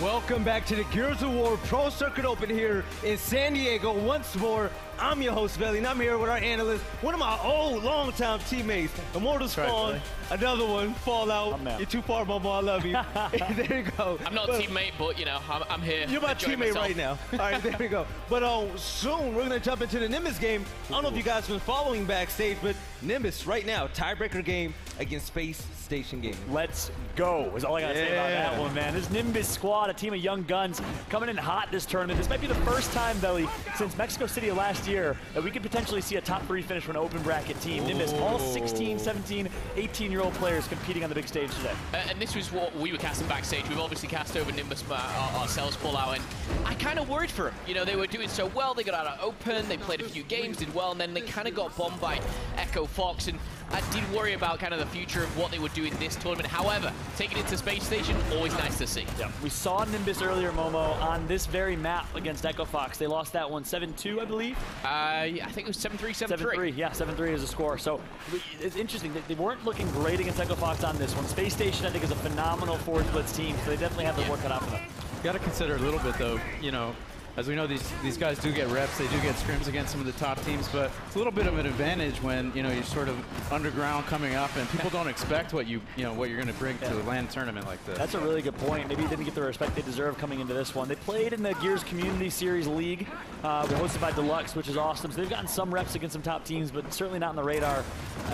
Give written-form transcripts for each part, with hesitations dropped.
Welcome back to the Gears of War Pro Circuit Open here in San Diego once more. I'm your host, Belly, and I'm here with our analyst, one of my old, long-time teammates, Immortal Spawn, another one, Fallout. You're too far, Momo, I love you. There you go. I'm not a teammate, but, you know, I'm here. You're my teammate right now. All right, there we go. But soon, we're going to jump into the Nimbus game. I don't know if you guys have been following backstage, but Nimbus right now, tiebreaker game against Spacestation Gaming. Let's go, is all I got to say about that one, man. This Nimbus squad, a team of young guns, coming in hot this tournament. This might be the first time, Belly, since Mexico City last year, that we could potentially see a top 3 finish from an open bracket team. Nimbus, all 16, 17, 18-year-old players competing on the big stage today. And this was what we were casting backstage. We've obviously cast over Nimbus ourselves, Fallout, and I kind of worried for them. You know, they were doing so well, they got out of open, they played a few games, did well, and then they kind of got bombed by Echo Fox, and I did worry about kind of the future of what they would do in this tournament. However, taking it to Space Station, always nice to see. Yeah. We saw Nimbus earlier, Momo, on this very map against Echo Fox. They lost that one 7-2, I believe. I think it was 7-3, 7-3. 7-3, yeah, 7-3 is a score. So it's interesting that they weren't looking great against Echo Fox on this one. Space Station, I think, is a phenomenal forward blitz team, so they definitely have their work cut out for them. You got to consider a little bit, though, you know, as we know, these guys do get reps, they do get scrims against some of the top teams, but it's a little bit of an advantage when, you know, you're sort of underground coming up and people don't expect what you're going to bring to a LAN tournament like this. That's a really good point. Maybe they didn't get the respect they deserve coming into this one. They played in the Gears Community Series League, hosted by Deluxe, which is awesome. So they've gotten some reps against some top teams, but certainly not on the radar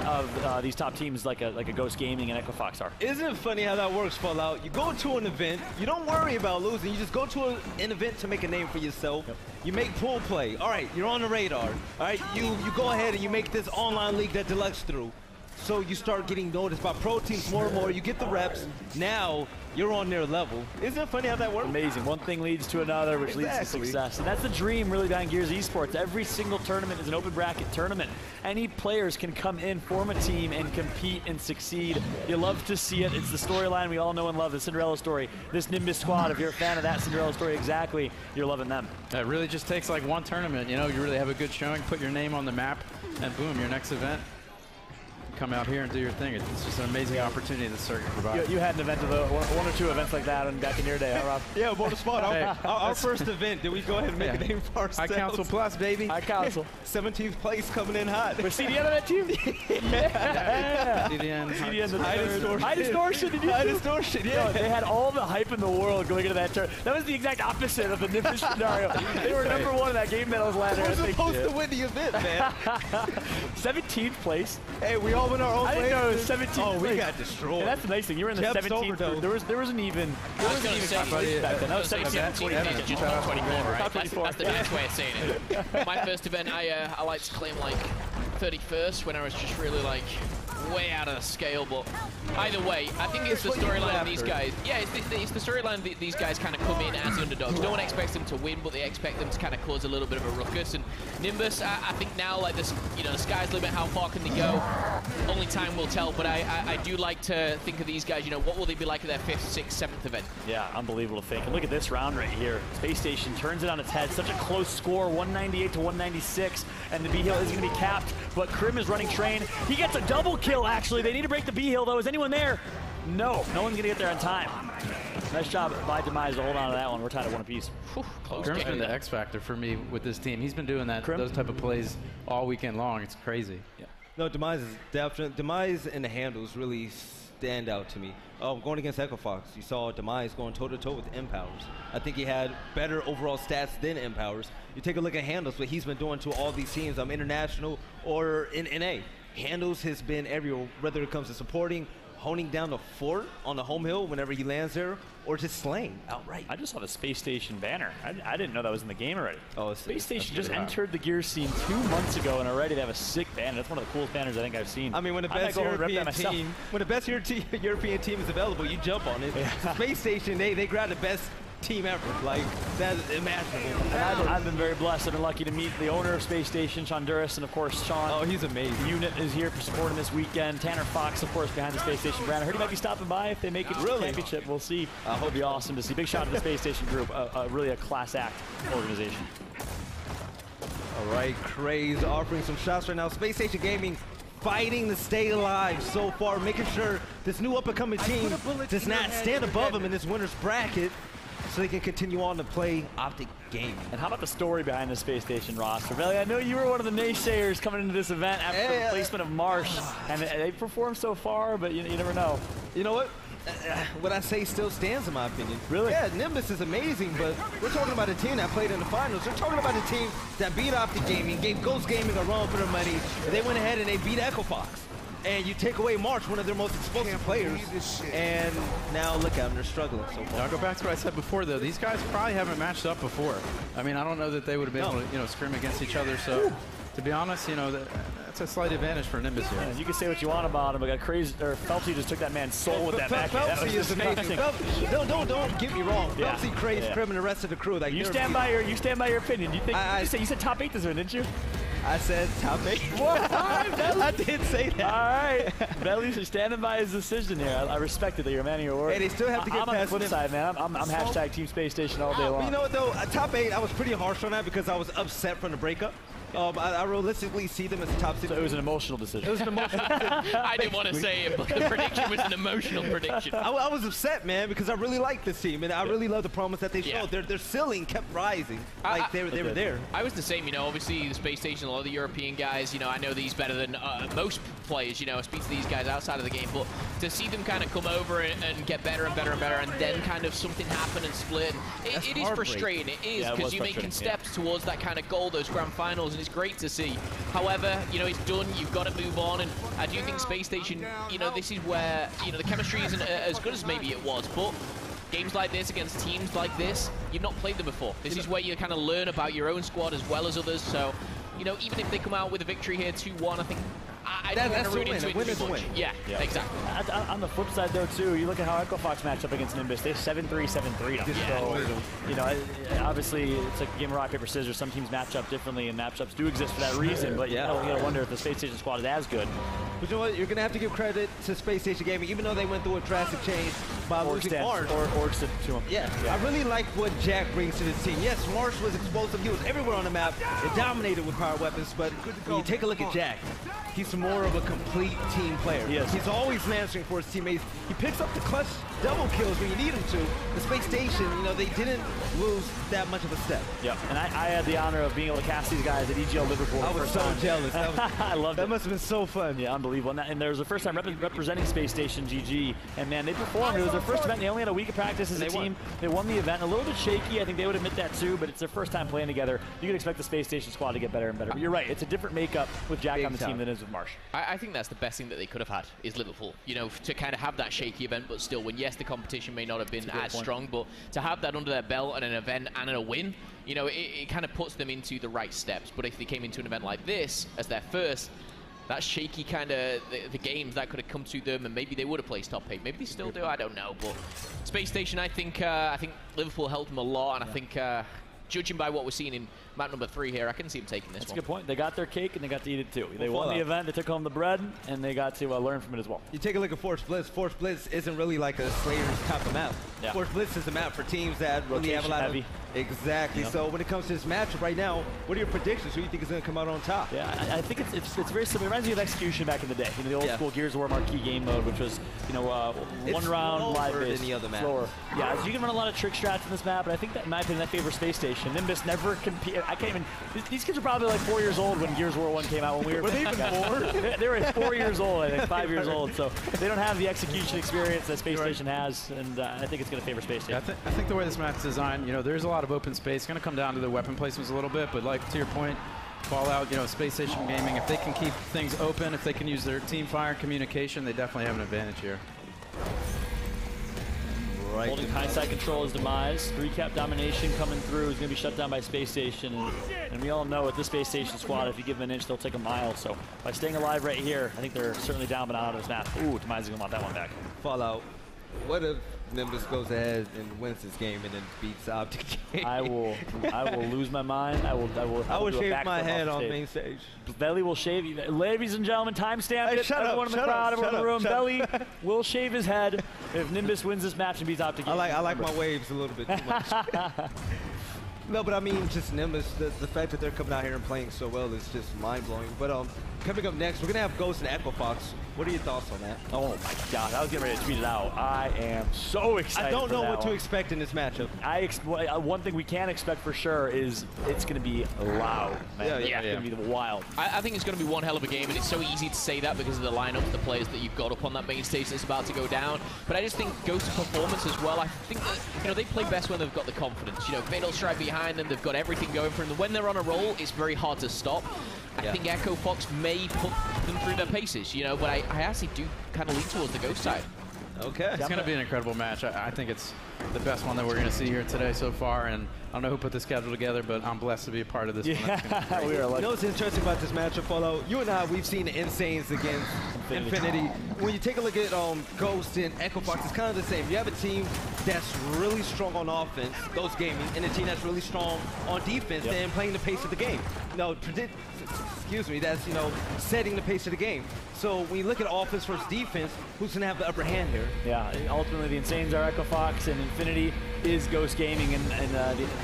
of these top teams like a Ghost Gaming and Echo Fox are. Isn't it funny how that works, Fallout? You go to an event, you don't worry about losing, you just go to an event to make a name for yourself. Yep. You make pool play. All right, you're on the radar. All right, you go ahead and you make this online league that Deluxe through. So you start getting noticed by pro teams more and more. You get the reps. Now you're on their level. Isn't it funny how that works? Amazing. One thing leads to another, which leads to success. And that's the dream, really, behind Gears Esports. Every single tournament is an open bracket tournament. Any players can come in, form a team, and compete and succeed. You love to see it. It's the storyline we all know and love, the Cinderella story. This Nimbus squad, if you're a fan of that Cinderella story exactly, you're loving them. It really just takes like one tournament. You know, you really have a good showing, put your name on the map, and boom, your next event. Come out here and do your thing. It's just an amazing opportunity the circuit provides. You had an event of one or two events like that back in your day, huh, Rob? Yeah, Motor Spot. Our first event, did we go ahead and make a name for ourselves? I Council Plus, baby. I Council. 17th place coming in hot. Was CDN on that team? Yeah. CDN the High Distortion. High Distortion. Did you High Distortion, yeah. No, they had all the hype in the world going into that turn. That was the exact opposite of the Nimbus scenario. They were #1 in that game medals ladder. We're supposed to win the event, man. 17th place. Hey, we all went our own way. I didn't know it was 17th Oh, place. we got destroyed. And that's the nice thing. You were in the 17th. There wasn't even. I was going to say, back then. That was 17th, 24, right? That's the best way of saying it. My first event, I like to claim like 31st when I was just really like way out of the scale, but either way, I think it's the storyline of these guys. Yeah, it's the storyline that these guys kind of come in as underdogs. No one expects them to win, but they expect them to kind of cause a little bit of a ruckus. And Nimbus, I think now, like this, you know, the sky's the limit. How far can they go? Only time will tell. But I do like to think of these guys. You know, what will they be like at their 5th, 6th, 7th event? Yeah, unbelievable to think. And look at this round right here. Space Station turns it on its head. Such a close score, 198 to 196, and the B hill is going to be capped. But Krim is running train. He gets a double kill. Actually, they need to break the B hill though. Is anyone there? No one's gonna get there on time. Nice job by Demise to hold on to that one. We're tied at 1 apiece. Krim's been the X factor for me with this team. He's been doing those type of plays all weekend long. It's crazy. Yeah. No, Demise is definitely Demise and the handles really stand out to me. Going against Echo Fox, you saw Demise going toe-to-toe with Empowers. I think he had better overall stats than Empowers. You take a look at handles, what he's been doing to all these teams, international or in NA. Handles has been everywhere, whether it comes to supporting, honing down the fort on the home hill whenever he lands there, or just slaying outright. I just saw the Space Station banner. I didn't know that was in the game already. Oh, Space Station just entered the Gears scene 2 months ago, and already they have a sick banner. That's one of the coolest banners I think I've seen. I mean, when the best European team is available, you jump on it. Yeah. Space Station, they grab the best team ever. Like, that's imaginable. I've been very blessed. I've been lucky to meet the owner of Space Station, Sean Duras, and of course Sean. Oh, he's amazing. The unit is here for supporting this weekend. Tanner Fox, of course, behind the Space Station brand. I heard he might be stopping by if they make it to the championship. We'll see. It'll be awesome to see. Big shout out to the Space Station group. Really a class act organization. All right, Craze offering some shots right now. Space Station Gaming fighting to stay alive so far, making sure this new up-and-coming team does not stand above them in this winner's bracket. so they can continue on to play Optic Gaming. And how about the story behind the Space Station roster? Veli, I know you were one of the naysayers coming into this event after the replacement of Marsh, and they performed so far, but you never know. You know what? What I say still stands in my opinion. Really? Yeah, Nimbus is amazing, but we're talking about a team that played in the finals. We're talking about a team that beat Optic Gaming, gave Ghost Gaming a run for their money, and they went ahead and they beat Echo Fox. And you take away March, one of their most explosive players, and now look at them, they're struggling so far. I'll go back to what I said before, though. These guys probably haven't matched up before. I mean, I don't know that they would have been able to, scrim against each other. So, to be honest, that's a slight advantage for Nimbus here. Yeah, you can say what you want about him, but got crazy. Or Phelpsy just took that man's soul with that back. Phelpsy is amazing. Don't get me wrong. Yeah. Phelpsy craves Crim and the rest of the crew. Like you stand by your opinion. You think you said top 8 this one, didn't you? I said top 8. What? I did say that. All right. Belly's standing by his decision here. I respect it that you're a man of your word. Hey, they still have to get I'm on the flip side, man. I'm hashtag Team Space Station all day long. But you know what, though? Top 8, I was pretty harsh on that because I was upset from the breakup. I realistically see them as the top 6. So it was an emotional decision. It was an emotional decision. I didn't want to say it, but the prediction was an emotional prediction. I was upset, man, because I really like this team, and I really love the promise that they showed. Their ceiling kept rising. Like, they were there. I was the same, obviously the Space Station, a lot of the European guys, I know these better than most players, I speak to these guys outside of the game, but to see them kind of come over and get better and better and better, and then kind of something happen and split, it is frustrating. It is, because you're making steps towards that kind of goal, those grand finals, and it's great to see. However, it's done. You've got to move on, and I do think Space Station, this is where, the chemistry isn't as good as maybe it was, but games like this against teams like this, you've not played them before. This is where you kind of learn about your own squad as well as others, so, even if they come out with a victory here 2-1, I think I don't want to root into it too much. Yeah, exactly. On the flip side, though, too, you look at how Echo Fox matched up against Nimbus. They 7-3, 7-3. So, obviously, it's like a game of rock, paper, scissors. Some teams match up differently, and matchups do exist for that reason. But you gotta wonder if the Space Station squad is as good. But you know what? You're going to have to give credit to Space Station Gaming, even though they went through a drastic change by losing Marsh. Orcs to him. Yeah. I really like what Jack brings to this team. Yes, Marsh was explosive. He was everywhere on the map. It dominated with power weapons, but when you take a look at Jack, he's more of a complete team player. Yes. He's always answering for his teammates. He picks up the clutch double kills when you need him to. The Space Station, they didn't lose that much of a step. Yep. And I had the honor of being able to cast these guys at EGL Liverpool. I was so jealous. I loved it. That must have been so fun. Yeah, unbelievable. And there was the first time representing Space Station GG, and man, they performed. It was their first event. They only had a week of practice as a team. They won the event. A little bit shaky. I think they would admit that too, but it's their first time playing together. You can expect the Space Station squad to get better and better. But you're right. It's a different makeup with Jack on the team than it is with Marsh. I think that's the best thing that they could have had is Liverpool. To kind of have that shaky event, but still, when yes, the competition may not have been as strong, but to have that under their belt and an event and a win, it kind of puts them into the right steps. But if they came into an event like this as their first, that shaky kind of the games that could have come to them, and maybe they would have placed top 8. Maybe they still do. I don't know. But Space Station, I think Liverpool helped them a lot, and I think judging by what we're seeing in map number 3 here, I can see them taking this one. That's a good point. They got their cake and they got to eat it too. They won the event, they took home the bread, and they got to learn from it as well. You take a look at Force Blitz. Force Blitz isn't really like a Slayer's type of map. Yeah. Force Blitz is a map for teams that really have a lot of... Exactly. Yep. So when it comes to this matchup right now, what are your predictions? Who do you think is going to come out on top? Yeah, I think it's very similar. It reminds me of Execution back in the day. The old school Gears of War marquee game mode, which was one round live based, than the other map. Yeah, so you can run a lot of trick strats in this map, but I think that in my opinion that favors Space Station. Nimbus never compete. I can't even. These kids are probably like 4 years old when Gears of War 1 came out. When we were they even 4? They were 4 years old, I think, 5 years old. So they don't have the execution experience that Space Station has, and I think it's going to favor Space Station. Yeah, I think the way this map's designed, there's a lot of open space. It's going to come down to the weapon placements a little bit, but like to your point, Fallout, Space Station Gaming, if they can keep things open, if they can use their team fire and communication, they definitely have an advantage here. Right. Holding hindsight control is Demise. 3-cap domination coming through is going to be shut down by Space Station. And we all know with this Space Station squad, if you give them an inch, they'll take a mile. So by staying alive right here, I think they're certainly down but not out of this map. Ooh, Demise is going to want that one back. Fallout. What if Nimbus goes ahead and wins this game and then beats Optic Gaming? I will lose my mind. I will shave my head on main stage. Belly will shave you. Ladies and gentlemen, timestamp it. Everyone in the crowd, everyone in the room. Belly will shave his head if Nimbus wins this match and beats Optic Gaming. I like my waves a little bit too much. No, but I mean, just Nimbus, the fact that they're coming out here and playing so well is just mind-blowing. But coming up next, we're going to have Ghost and Echo Fox What are your thoughts on that? Oh my God, I was getting ready to tweet it out. I am so excited. I don't know what to expect in this matchup. One thing we can expect for sure is it's going to be loud. Man. Yeah. It's going to be wild. I think it's going to be one hell of a game, and it's so easy to say that because of the lineup, the players that you've got up on that main stage that's about to go down. But I just think Ghost's performance as well, I think that, they play best when they've got the confidence. Fatal's right behind them, they've got everything going for them. When they're on a roll, it's very hard to stop. I think Echo Fox may put them through their paces, but I actually do kind of lean towards the Ghost side. Okay. It's going to be an incredible match. I think it's the best one that we're going to see here today so far, and I don't know who put the schedule together, but I'm blessed to be a part of this one. Yeah, we are lucky. What's interesting about this matchup, Fallout? You and I, we've seen the Insanes against Infinity. When you take a look at Ghost and Echo Fox, it's kind of the same. You have a team that's really strong on offense, Ghost Gaming, and a team that's really strong on defense and playing the pace of the game. That's, setting the pace of the game. So when you look at offense versus defense, who's going to have the upper hand here? Yeah, ultimately the Insanes are Echo Fox, and Infinity is Ghost Gaming, and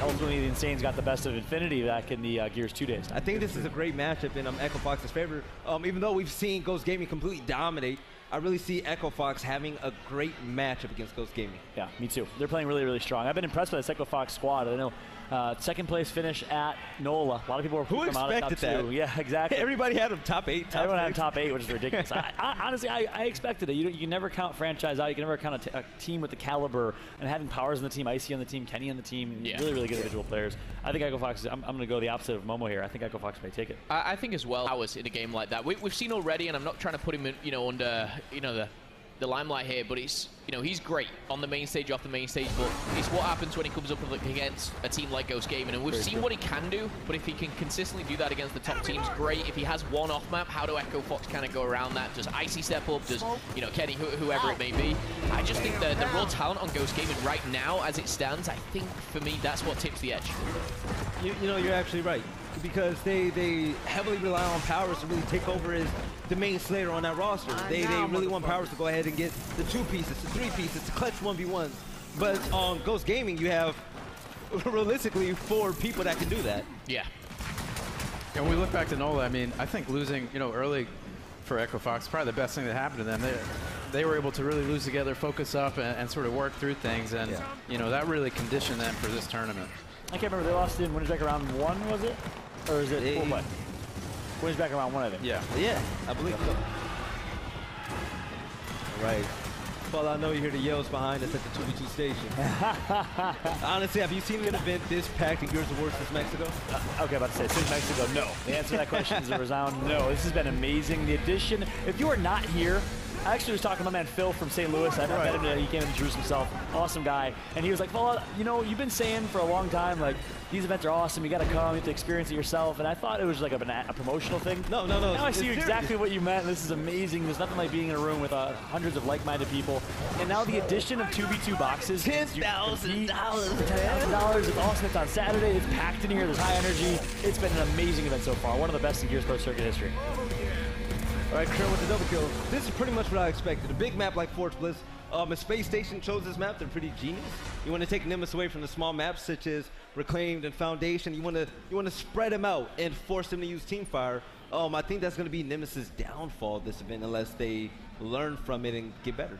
ultimately the Insanes got the best of Infinity back in the Gears 2 days. I think this is a great matchup in Echo Fox's favor. Even though we've seen Ghost Gaming completely dominate, I really see Echo Fox having a great matchup against Ghost Gaming. Yeah, me too. They're playing really, really strong. I've been impressed by this Echo Fox squad. I know second place finish at NOLA. A lot of people were Who expected that? Yeah, exactly. Everybody had them top 8. Everyone had top 8, which is ridiculous. Honestly, I expected it. You can never count franchise out. You can never count a team with the caliber and having Powers on the team, Icy on the team, Kenny on the team. Really, really good individual players. I think Echo Fox. I'm going to go the opposite of Momo here. I think Echo Fox may take it. I think as well. Powers in a game like that. We've seen already, and I'm not trying to put him in, under the limelight here, but it's he's great on the main stage, off the main stage, but it's what happens when he comes up against a team like Ghost Gaming, and we've seen what he can do, but if he can consistently do that against the top teams, great. If he has one off map, how do Echo Fox kind of go around that? Does Icy step up? Does Kenny, whoever it may be? I just think the raw talent on Ghost Gaming right now, as it stands, I think for me that's what tips the edge. You're actually right, because they heavily rely on Powers to really take over as the main Slayer on that roster. They really want Powers to go ahead and get the 2 pieces, the 3 pieces, to clutch 1v1s. But on Ghost Gaming, you have realistically 4 people that can do that. Yeah. And when we look back to NOLA, I think losing, early for Echo Fox, probably the best thing that happened to them. They were able to really lose together, focus up, and sort of work through things, and that really conditioned them for this tournament. I can't remember. They lost in winners back round 1, was it? Or is it full play? Winners back around 1, I think. Yeah, I believe so. All right. Well, I know you hear the yells behind us at the 2v2 station. Honestly, have you seen an event this packed in Gears of War since Mexico? Okay, about to say, since Mexico, no. The answer to that question is a resound no. This has been amazing. The addition, if you are not here, I actually was talking to my man Phil from St. Louis. I met him today. He came and introduced himself. Awesome guy. And he was like, well, you've been saying for a long time, like, these events are awesome. You got to come. You have to experience it yourself. And I thought it was like a promotional thing. No. Now I see exactly what you meant. This is amazing. There's nothing like being in a room with hundreds of like-minded people. And now the addition of 2v2 boxes. $10,000. $10,000. It's awesome. It's on Saturday. It's packed in here. There's high energy. It's been an amazing event so far. One of the best in Gears Pro Circuit history. All right, Kurt with the double kill. This is pretty much what I expected. A big map like Forge Bliss. If Spacestation chose this map, they're pretty genius. You want to take Nimbus away from the small maps such as Reclaimed and Foundation. You want to spread them out and force them to use Teamfire. I think that's going to be Nimbus's downfall this event unless they learn from it and get better.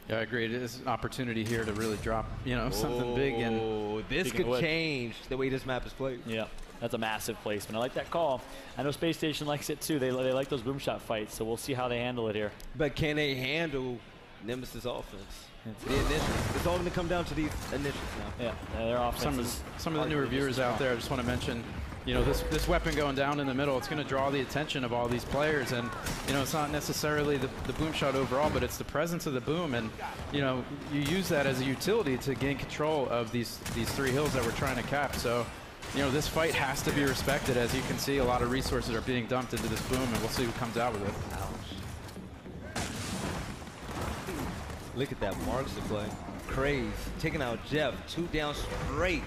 Yeah, I agree. It is an opportunity here to really drop, something big. And this could change the way this map is played. Yeah. That's a massive placement. I like that call. I know Spacestation likes it too. They like those boom shot fights, so we'll see how they handle it here. But can they handle Nimbus's offense? The initials. It's all going to come down to these initials now. Yeah, their offense. Some of the newer viewers out there, I just want to mention, this weapon going down in the middle, it's going to draw the attention of all these players, and it's not necessarily the boom shot overall, but it's the presence of the boom, and you use that as a utility to gain control of these 3 hills that we're trying to cap. So. This fight has to be respected. As you can see, a lot of resources are being dumped into this boom, and we'll see who comes out with it. Ouch. Look at that Marks to play. Craze taking out Jeff. 2 down straight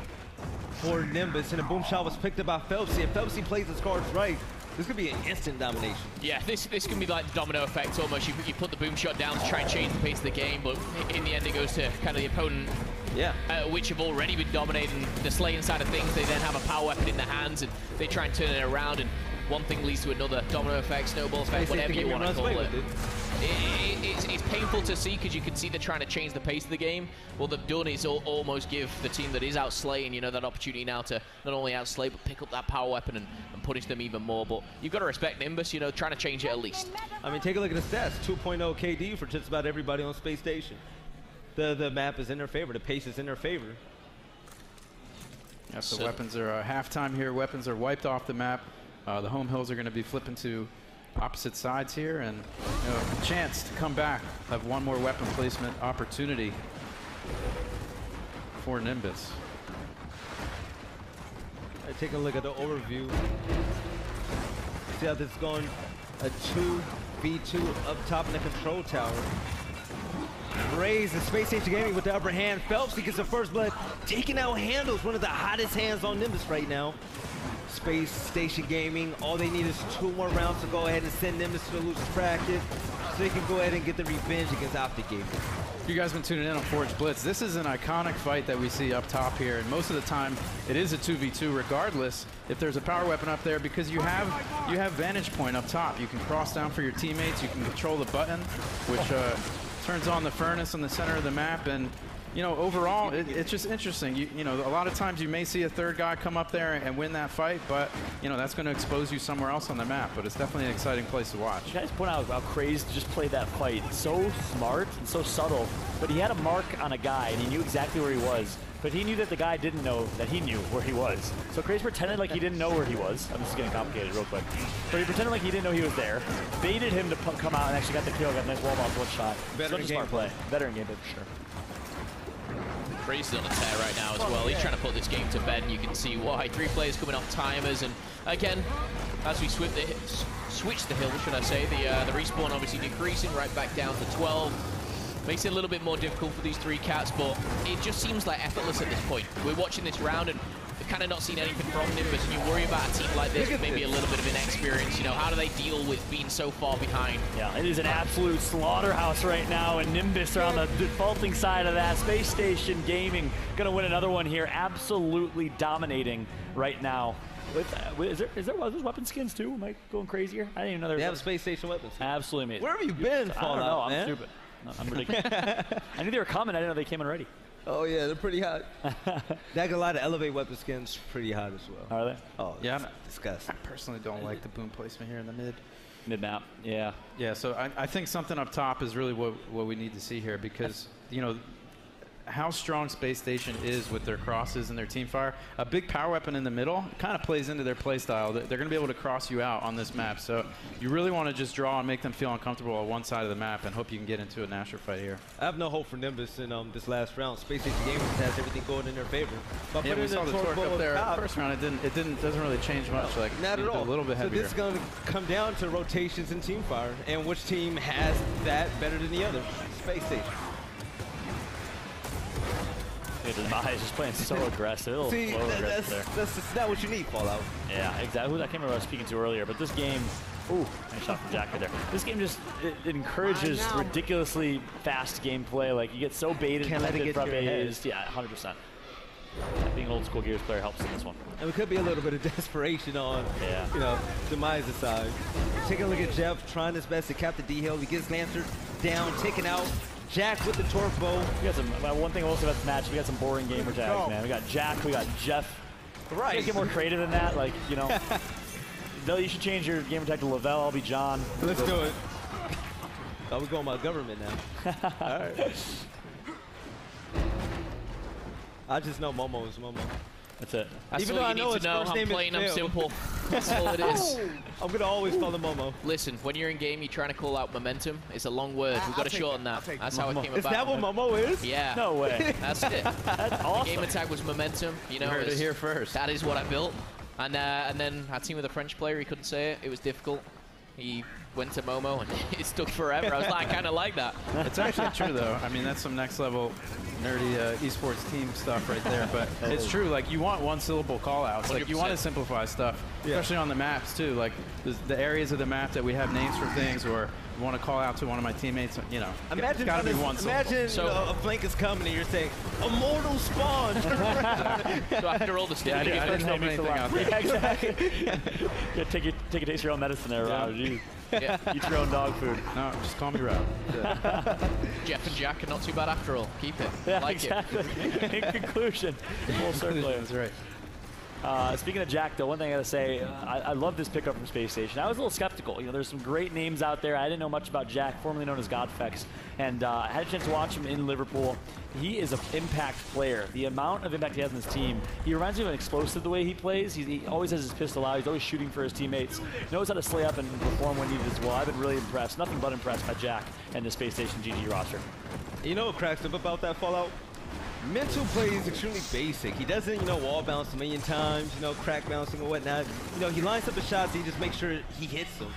for Nimbus, and a boom shot was picked up by Phelpsy. If Phelpsy plays his cards right, this could be an instant domination. Yeah, this can be like the domino effect almost. You put the boom shot down to try and change the pace of the game, but in the end it goes to kind of the opponent. Yeah. Which have already been dominating the slaying side of things. They then have a power weapon in their hands, and they try and turn it around. And one thing leads to another. Domino effect, snowball effect, whatever you want to call it. It's painful to see because you can see they're trying to change the pace of the game. What they've done is almost give the team that is outslaying, you know, that opportunity now to not only outslay but pick up that power weapon and punish them even more. But you've got to respect Nimbus, you know, trying to change it at least. I mean, take a look at the stats. 2.0 KD for just about everybody on Space Station. The map is in their favor. The pace is in their favor. Yeah, so weapons are halftime here. Weapons are wiped off the map. The home hills are going to be flipping to opposite sides here, and you know, a chance to come back, have one more weapon placement opportunity for Nimbus. Take a look at the overview. See how this is going. A 2v2 up top in the control tower. Rays and Space Station Gaming with the upper hand. Phelps, he gets the first blood. Taking out Handles, one of the hottest hands on Nimbus right now. Space Station Gaming, all they need is 2 more rounds to go ahead and send Nimbus to the loser's bracket so they can go ahead and get the revenge against OptiGamer. You guys have been tuning in on Forge Blitz. This is an iconic fight that we see up top here, and most of the time it is a 2v2 regardless if there's a power weapon up there, because you have vantage point up top. You can cross down for your teammates, you can control the button, which turns on the furnace in the center of the map, and you know, overall, it's just interesting. You know, a lot of times you may see a third guy come up there and win that fight, but, you know, that's going to expose you somewhere else on the map. But it's definitely an exciting place to watch. You guys point out how Craze just played that fight. So smart and so subtle, but he had a mark on a guy, and he knew exactly where he was. But he knew that the guy didn't know that he knew where he was. So Craze pretended like he didn't know where he was. This is getting complicated real quick. But he pretended like he didn't know he was there. Baited him to come out and actually got the kill, got a nice wall bounce, one shot. Better in smart play. Better in gameplay for sure. Crazy on a tear right now as well. He's trying to put this game to bed, and you can see why. 3 players coming off timers, and again, as we switch the hill, should I say, the respawn obviously decreasing right back down to 12. Makes it a little bit more difficult for these 3 cats, but it just seems like effortless at this point. We're watching this round, and we've kind of not seen anything from Nimbus, and you worry about a team like this with maybe a little bit of inexperience. You know, how do they deal with being so far behind? Yeah, it is an absolute slaughterhouse right now, and Nimbus are on the defaulting side of that. Space Station Gaming gonna win another one here, absolutely dominating right now. Is there weapon skins too? Am I going crazy here? I didn't even know there was. They have Space Station weapons. Absolutely amazing. Where have you been, Fallout? I don't know, man? I'm stupid. No, I'm ridiculous. I knew they were coming, I didn't know they came in ready. Oh yeah, they're pretty hot. They got a lot of Elevate weapon skins, pretty hot as well. Are they? Oh yeah, disgusting. I personally don't like the boom placement here in the mid map. Yeah. Yeah, so I think something up top is really what we need to see here, because you know how strong Space Station is with their crosses and their team fire. A big power weapon in the middle kind of plays into their play style. They're going to be able to cross you out on this map, so you really want to just draw and make them feel uncomfortable on one side of the map and hope you can get into a Nasher fight here. I have no hope for Nimbus in this last round. Space Station Gaming has everything going in their favor. But yeah, we saw the torque up there first round. It doesn't really change much. Like not at all. A little bit heavier. So this is going to come down to rotations and team fire, and which team has that better than the other. Space Station. Demise just playing so aggressive. See, that's not what you need, Fallout. Yeah, exactly. I can't remember what I was speaking to earlier, but this game, ooh, nice shot from Jack right there. This game just it encourages ridiculously fast gameplay. Like you get so baited. Can't let it get to your head. Yeah, 100%. Being an old school Gears player helps in this one. And it could be a little bit of desperation on, you know, Demise's side. Taking a look at Jeff, trying his best to cap the D-Hill. He gets Lancer down, taken out. Jack with the torque bow. We got some. One thing also about this match, we got some boring gamer tags, man. We got Jack, we got Jeff. Right. You gotta get more creative than that, like you know. No, you should change your gamer tag to Lavelle. I'll be John. Let's do it. Oh, we're going by government now. All right. I just know Momo is Momo. That's it. Even though I know his first name is I'm simple. That's all it is. I'm going to always call him Momo. Listen, when you're in game, you're trying to call out momentum. It's a long word. We've got to shorten that. That's how it came about. Is that what Momo is? Yeah. No way. That's it. That's awesome. The gamer tag was momentum. You know, heard it here first. That is what I built. And then I teamed with a French player. He couldn't say it. It was difficult. He went to Momo, and it stuck forever. I was like, I kind of like that. It's actually true, though. I mean, that's some next level nerdy esports team stuff right there. But it's true. Like, you want one-syllable call-outs. Like, you want to simplify stuff, especially on the maps, too. Like, the areas of the map that we have names for things, or want to call out to one of my teammates. You know, imagine it's got to be one. Imagine so, a flank is coming and you're saying, "Immortal spawn." So after all the stuff, I didn't help anything out there. Yeah, exactly. Yeah, take a taste of your own medicine there, Rob. Yeah. Yeah. Eat your own dog food. No, just call me Rob. Jeff and Jack are not too bad after all. Keep it. Yeah, Like exactly. In conclusion, full circle. That's right. Speaking of Jack, though, one thing I gotta say, I love this pickup from Space Station. I was a little skeptical. You know, there's some great names out there. I didn't know much about Jack, formerly known as Godfex, and I had a chance to watch him in Liverpool. He is an impact player. The amount of impact he has on his team, he reminds me of an explosive the way he plays. He always has his pistol out. He's always shooting for his teammates. Knows how to slay up and perform when needed as well. I've been really impressed, nothing but impressed by Jack and the Space Station GG roster. You know what cracks up about that Fallout? Mental play is extremely basic. He doesn't, you know, wall bounce a million times, you know, crack bouncing or whatnot. You know, he lines up the shots, he just makes sure he hits them.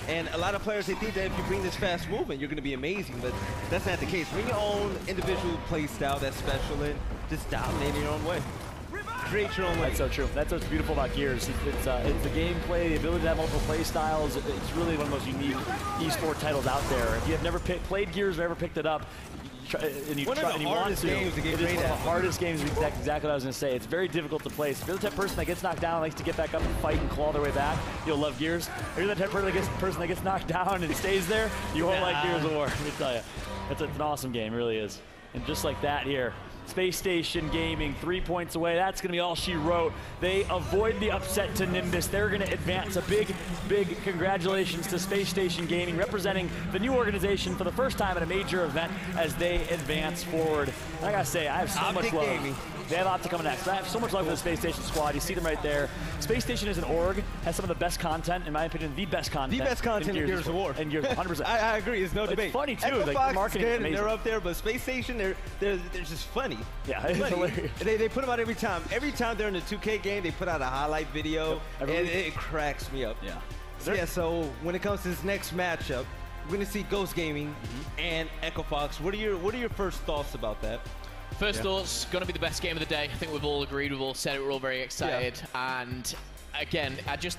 And a lot of players, they think that if you bring this fast movement, you're going to be amazing, but that's not the case. Bring your own individual play style that's special and just dominate in your own way. Create your own way. That's so true. That's what's beautiful about Gears. It's the gameplay, the ability to have multiple play styles. It's really one of the most unique esports titles out there. If you have never played Gears or ever picked it up, and you one try, of and the you hardest want to, games to get it is great one of at. the hardest games. Exactly what I was going to say. It's very difficult to play. So if you're the type of person that gets knocked down and likes to get back up and fight and claw their way back, you'll love Gears. If you're the type of person that gets knocked down and stays there, you won't like Gears of War. Let me tell you, it's an awesome game, it really is. And just like that here, Space Station Gaming, 3 points away. That's going to be all she wrote. They avoid the upset to Nimbus. They're going to advance. A big, big congratulations to Space Station Gaming, representing the new organization for the first time at a major event as they advance forward. And I got to say, I have so much love. Gaming. They have Optic coming next. I have so much love for the Space Station squad. You see them right there. Space Station as an org has some of the best content, in my opinion, the best content. The best content in Gears of War. And Gears, 100%. I agree, it's no debate. It's funny too. Echo Like, Fox the marketing is is good and amazing. they're up there, but Space Station, they're just funny. Yeah, it's funny. hilarious. They put them out every time. Every time they're in the 2K game, they put out a highlight video, and it cracks me up. Yeah. Yeah, so when it comes to this next matchup, we're gonna see Ghost Gaming and Echo Fox. What are your first thoughts about that? First thoughts, going to be the best game of the day. I think we've all agreed, we've all said it, we're all very excited. And again, I just